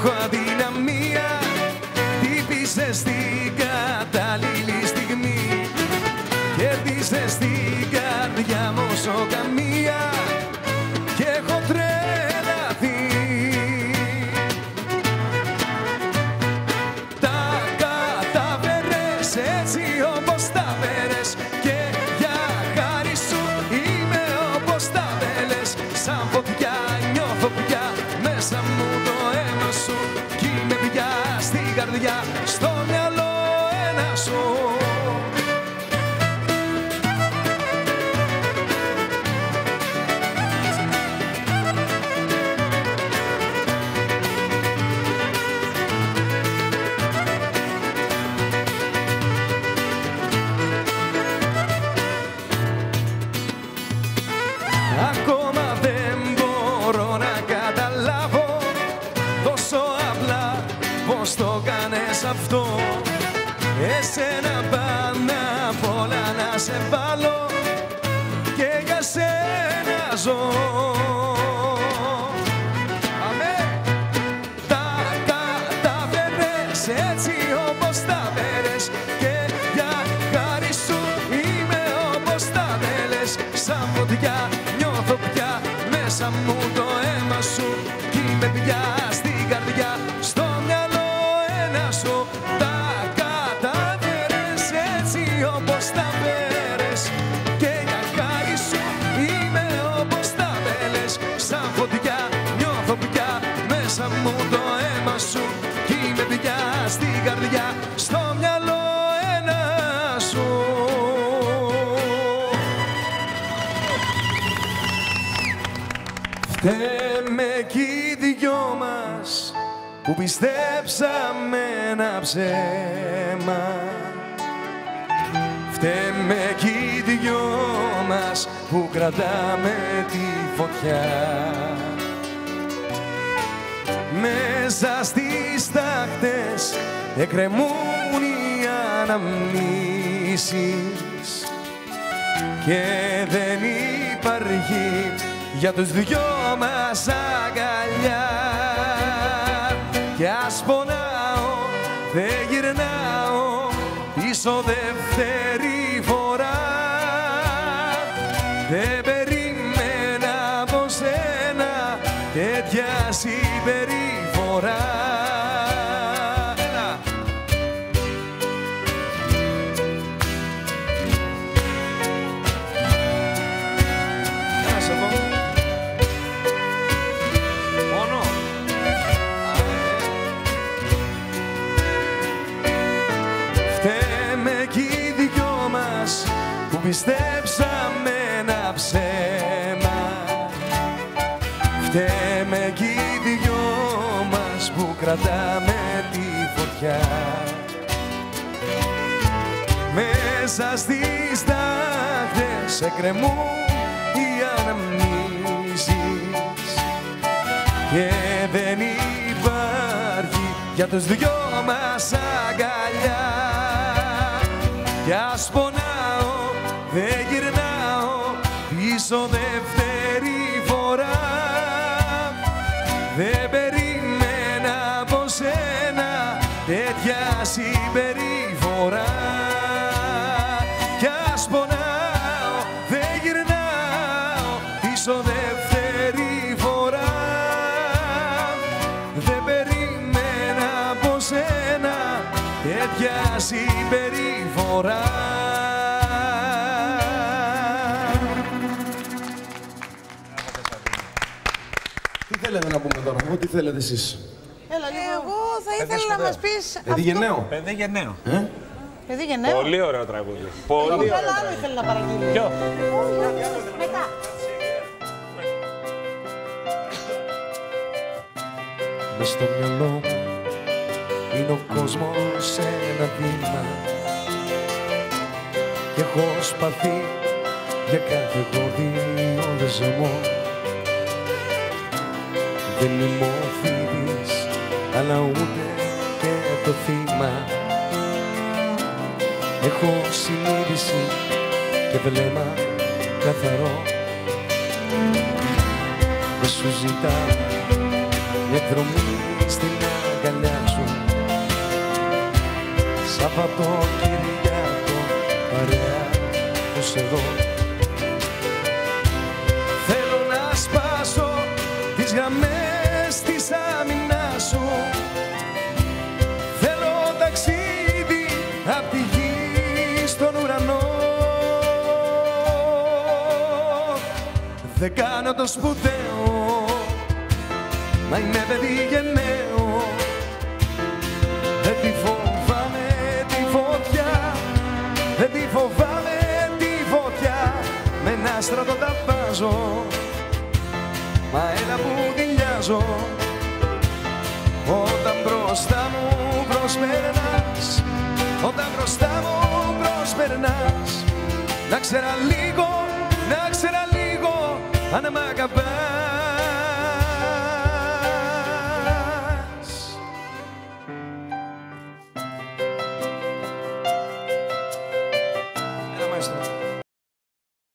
έχω αδυναμία. Χτύπησες στην κατάλληλη στιγμή. Κέρδισες στην καρδιά μου όσο καμία. Κι έχω τρελαθεί. Τα κατάφερες έτσι όπως τα φέρες. Και για χάρη σου είμαι όπως τα θέλες. Σαν φωτιά νιώθω πια μέσα μου το αίμα σου. Κι είμαι πια στην καρδιά, στο μυαλό ένα σου. Ακόμα δεν μπορώ να καταλάβω τόσο απλά πως το κάνες αυτό. Εσένα πάνω απ' όλα να σε βάλω και για σένα ζω. Αμέ. Τα κατάφερες έτσι όπως τα φέρες. Και για χάρη σου είμαι όπως τα θέλες. Σαν φωτιά νιώθω πια μέσα μου το αίμα σου. Κι είμαι πια στην καρδιά, στο μυαλό ένα σου. Τα κατάφερες έτσι όπως τα φέρες. Και για χάρη σου είμαι όπως τα θέλες. Σαν φωτιά νιώθω πια μέσα μου το αίμα σου. Κι είμαι πια στην καρδιά, στο μυαλό ένα σου. Φταίμε κι οι δυο μας που πιστέψαμε ένα ψέμα. Φταίμε κι οι δυο μας που κρατάμε τη φωτιά. Μέσα στις τάχτες εκκρεμούν οι αναμνήσεις. Και δεν υπάρχει για τους δυο μας αγκαλιά. Κι ας πονάω, δεν γυρνάω πίσω δεύτερη φορά. Δεν περίμενα από σένα τέτοια συμπεριφορά. Πιστέψαμε ένα ψέμα. Φταίμε κι οι δυο μας που κρατάμε τη φωτιά. Μέσα στις τάχτες εκκρεμούν οι αναμνήσεις. Και δεν υπάρχει για τους δυο μας αγκαλιά. Κι ας πονάω, δεν γυρνάω πίσω δεύτερη φορά. Δεν περίμενα από σένα τέτοια συμπεριφορά. Κι ας πονάω, δεν γυρνάω πίσω δεύτερη φορά. Δεν περίμενα από σένα τέτοια συμπεριφορά. Τι θέλετε να πούμε τώρα, τι θέλετε εσείς? Έλα, εγώ θα ήθελα να μας πεις... Παιδί γενναίο. Παιδί γενναίο. Παιδί γενναίο. Πολύ ωραίο τραγούδι. Πολύ ωραίο. ωραίο. Άλλο ήθελα να παραγγείλω. Ποιο? Μετά. Μες στο μυαλό μου είναι ο κόσμος ένα βήμα. Κι έχω σπαθεί για κάθε γόδιο δεσμό. Δεν είμαι ο φίδης, αλλά ούτε και το θύμα. Έχω συνείδηση και βλέμμα καθαρό. Δεν σου ζητάω μια εκδρομή στην αγκαλιά σου. Σαββατοκυριακό παρέα πως εδώ. Θέλω να σπάσω τις γραμμές της άμυνας σου. Θέλω ταξίδι απ' τη γη στον ουρανό. Δεν κάνω το σπουδαίο, μα είμαι παιδί γενναίο. Δεν τη φοβάμαι τη φωτιά, δεν τη φοβάμαι τη φωτιά. Με ένα στρατό τα βάζω, μα έλα που δειλιάζω. Όταν μπροστά μου προσπερνάς, όταν μπροστά μου προσπερνάς, να ξέρα λίγο, αν μ' αγαπάς.